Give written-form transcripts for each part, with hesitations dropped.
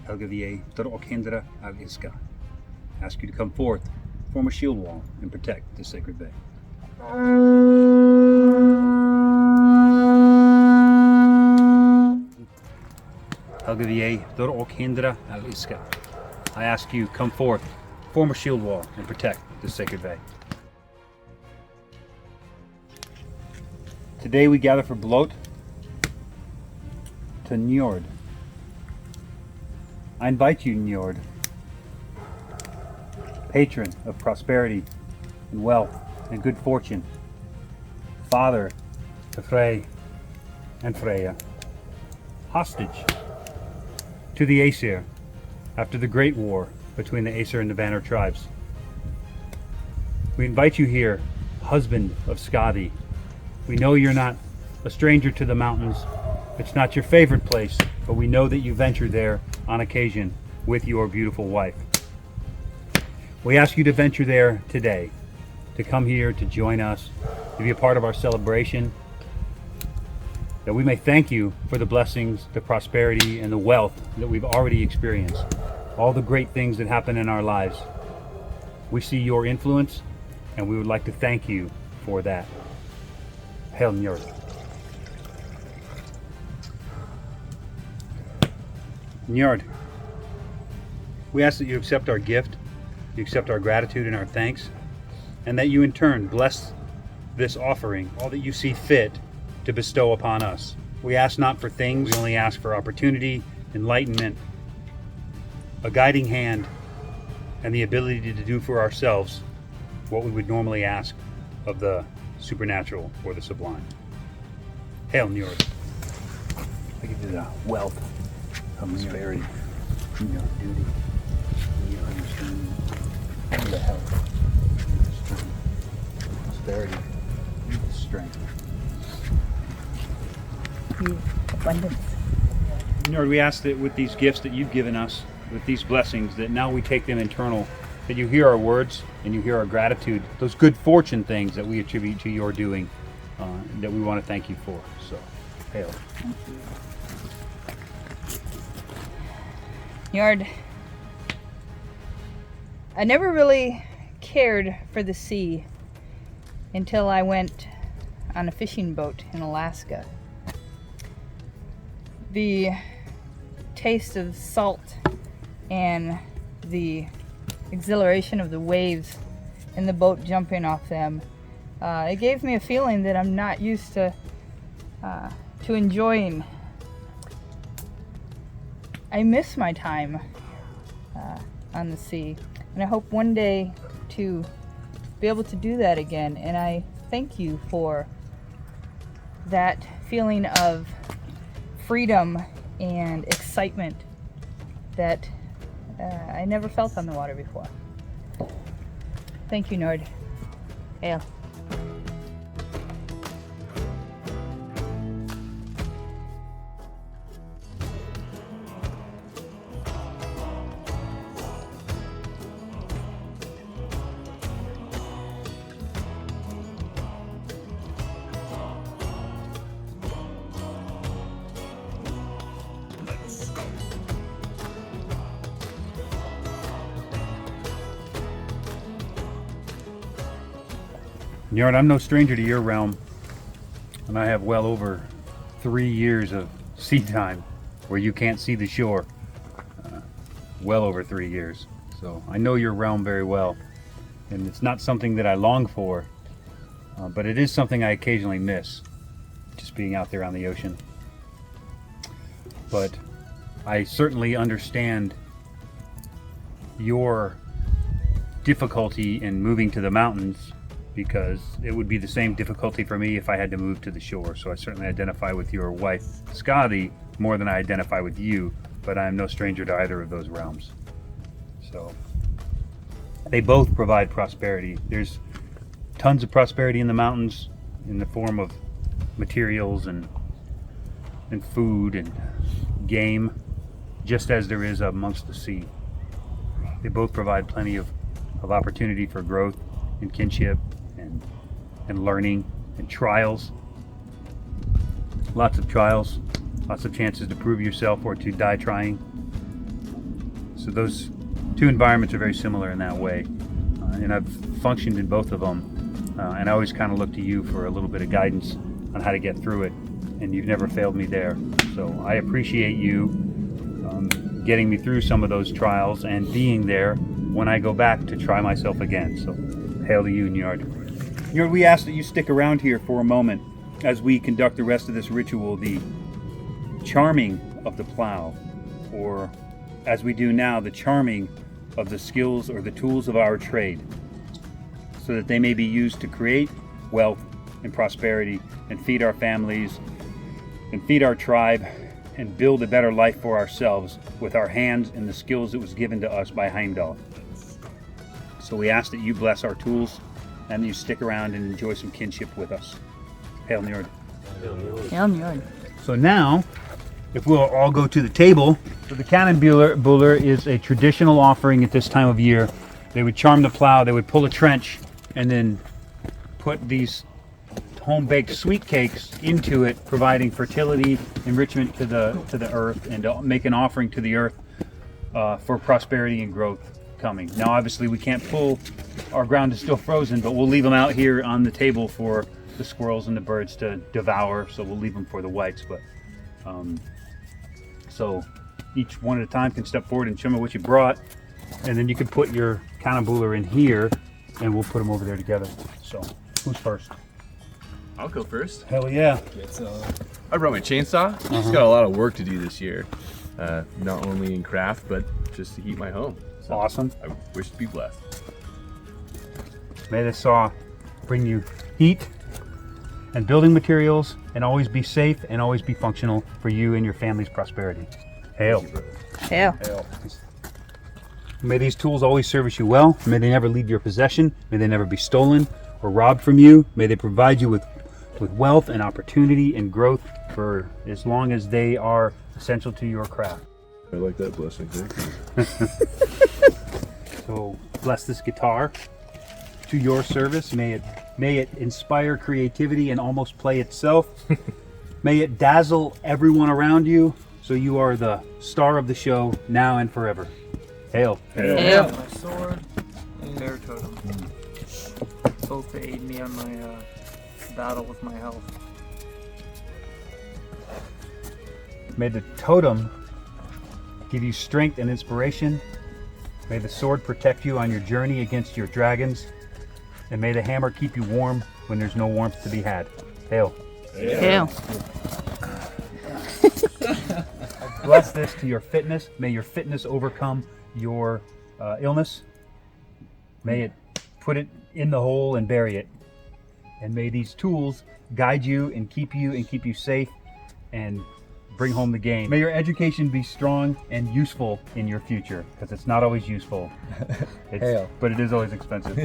Helgavier Dorokhendra Aviska. Ask you to come forth, form a shield wall, and protect the sacred bay. Helgavier Dorokhendra Aviska. I ask you, come forth, form a shield wall, and protect the sacred bay. Today we gather for Blót to Njord. I invite you, Njord, patron of prosperity and wealth and good fortune, father to Frey and Freya, hostage to the Aesir after the Great War between the Aesir and the Banner tribes. We invite you here, husband of Skadi. We know you're not a stranger to the mountains. It's not your favorite place, but we know that you venture there on occasion with your beautiful wife. We ask you to venture there today, to come here to join us, to be a part of our celebration, that we may thank you for the blessings, the prosperity, and the wealth that we've already experienced, all the great things that happen in our lives. We see your influence, and we would like to thank you for that. Hail Njord. Njord, we ask that you accept our gift, you accept our gratitude and our thanks, and that you in turn bless this offering, all that you see fit to bestow upon us. We ask not for things, we only ask for opportunity, enlightenment, a guiding hand, and the ability to do for ourselves what we would normally ask of the supernatural or the sublime. Hail Njord. I give you the wealth, prosperity, your duty, your understanding, and the health, prosperity, and strength. Abundance. Njord, we ask that with these gifts that you've given us, with these blessings, that now we take them internal, that you hear our words and you hear our gratitude, those good fortune things that we attribute to your doing, that we want to thank you for. So, hail. Thank you. Njord, I never really cared for the sea until I went on a fishing boat in Alaska. The taste of salt and the exhilaration of the waves and the boat jumping off them, it gave me a feeling that I'm not used to enjoying. I miss my time on the sea, and I hope one day to be able to do that again. And I thank you for that feeling of freedom and excitement that I never felt on the water before. Thank you, Njord. Hail. Njord, I'm no stranger to your realm, and I have well over 3 years of sea time where you can't see the shore. Well over 3 years. So I know your realm very well, and it's not something that I long for, but it is something I occasionally miss, just being out there on the ocean. But I certainly understand your difficulty in moving to the mountains, because it would be the same difficulty for me if I had to move to the shore. So I certainly identify with your wife, Skadi, more than I identify with you, but I am no stranger to either of those realms. So they both provide prosperity. There's tons of prosperity in the mountains in the form of materials and food and game, just as there is amongst the sea. They both provide plenty of opportunity for growth and kinship and learning and trials. Lots of trials, lots of chances to prove yourself or to die trying. So those two environments are very similar in that way. And I've functioned in both of them. And I always kind of look to you for a little bit of guidance on how to get through it. And you've never failed me there. So I appreciate you getting me through some of those trials and being there when I go back to try myself again. So hail to you, Njord. Njord, we ask that you stick around here for a moment as we conduct the rest of this ritual, the charming of the plow, or as we do now, the charming of the skills or the tools of our trade, so that they may be used to create wealth and prosperity and feed our families and feed our tribe and build a better life for ourselves with our hands and the skills that was given to us by Heimdall. So we ask that you bless our tools and that you stick around and enjoy some kinship with us. Hail Njord. Hail Njord. So now, if we'll all go to the table, so the cannonbuller is a traditional offering at this time of year. They would charm the plow, they would pull a trench, and then put these home-baked sweet cakes into it, providing fertility, enrichment to the earth, and to make an offering to the earth for prosperity and growth coming. Now, obviously, we can't pull. Our ground is still frozen, but we'll leave them out here on the table for the squirrels and the birds to devour. So we'll leave them for the whites. But so each one at a time can step forward and show me what you brought, and then you can put your cannonbuller in here, and we'll put them over there together. So who's first? I'll go first. Hell yeah. I brought my chainsaw. Just got a lot of work to do this year. Not only in craft, but just to heat my home. So Awesome. I wish to be blessed. May this saw bring you heat and building materials, and always be safe and always be functional for you and your family's prosperity. Hail. Hail. Hail. May these tools always service you well. May they never leave your possession. May they never be stolen or robbed from you. May they provide you with wealth and opportunity and growth for as long as they are essential to your craft. I like that blessing. So bless this guitar to your service. May it inspire creativity and almost play itself. May it dazzle everyone around you, so you are the star of the show now and forever. Hail. Hail. My sword and bear totem. Both to aid me on my battle with my health. May the totem give you strength and inspiration. May the sword protect you on your journey against your dragons. And may the hammer keep you warm when there's no warmth to be had. Hail. Hail. Bless this to your fitness. May your fitness overcome your illness. May it put it in the hole and bury it. And may these tools guide you and keep you safe and bring home the game. May your education be strong and useful in your future, because it's not always useful. But it is always expensive.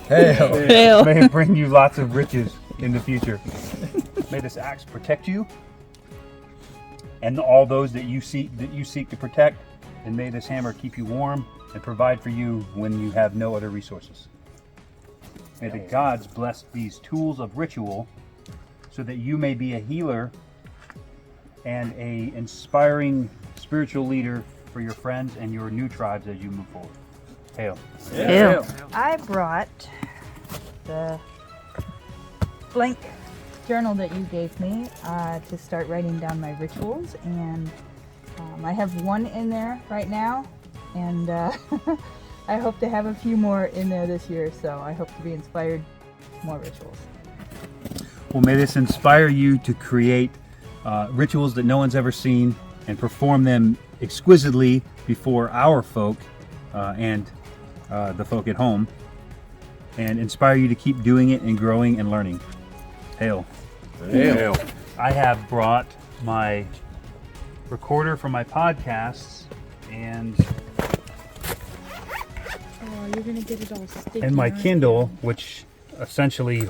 Hail. May it bring you lots of riches in the future. May this axe protect you and all those that you seek to protect. And may this hammer keep you warm and provide for you when you have no other resources. May the gods bless these tools of ritual so that you may be a healer and a inspiring spiritual leader for your friends and your new tribes as you move forward. Hail. Hail. I brought the blank journal that you gave me to start writing down my rituals, and I have one in there right now, and I hope to have a few more in there this year, so I hope to be inspired more rituals. Well, may this inspire you to create rituals that no one's ever seen and perform them exquisitely before our folk and the folk at home, and inspire you to keep doing it and growing and learning. Hail. Hail. I have brought my recorder for my podcasts and You're gonna get it all sticky. my aren't Kindle, you? which essentially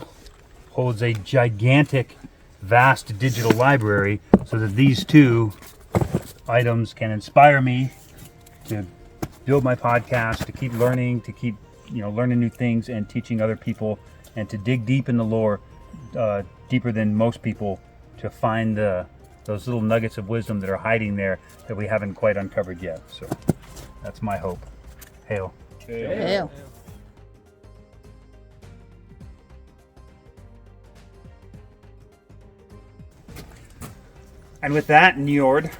holds a gigantic, vast digital library, so that these two items can inspire me to build my podcast, to keep learning, to keep learning new things and teaching other people, and to dig deep in the lore, deeper than most people, to find the those little nuggets of wisdom that are hiding there that we haven't quite uncovered yet. So that's my hope. Hail. Hail. And with that, Njord,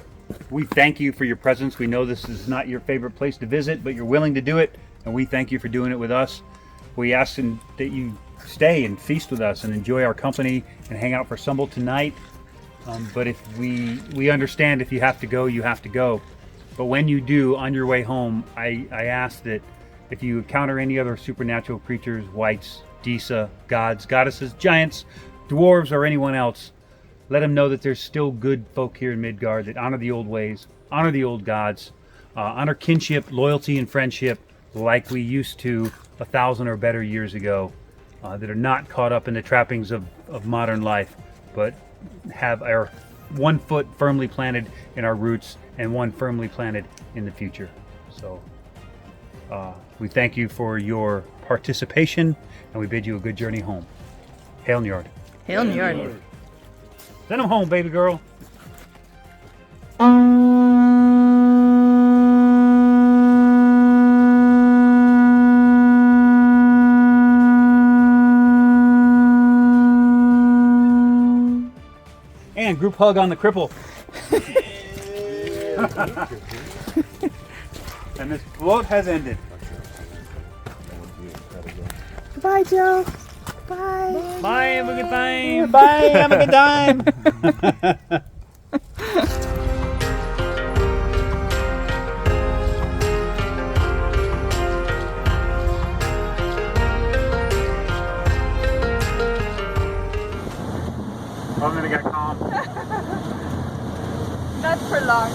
we thank you for your presence. We know this is not your favorite place to visit, but you're willing to do it, and we thank you for doing it with us. We ask that you stay and feast with us and enjoy our company and hang out for Stumble tonight. But if we understand if you have to go, you have to go. But when you do, on your way home, I ask that if you encounter any other supernatural creatures, wights, Disa, gods, goddesses, giants, dwarves, or anyone else, let them know that there's still good folk here in Midgard that honor the old ways, honor the old gods, honor kinship, loyalty, and friendship like we used to 1,000 or better years ago, that are not caught up in the trappings of modern life, but have our one foot firmly planted in our roots and one firmly planted in the future. So we thank you for your participation, and we bid you a good journey home. Hail Njord. Hail Njord. Send them home, baby girl. And group hug on the cripple. And this float has ended. Goodbye, Joe. Bye. Bye, have a good time. Bye, have a good time. I'm gonna get calm. Not for long.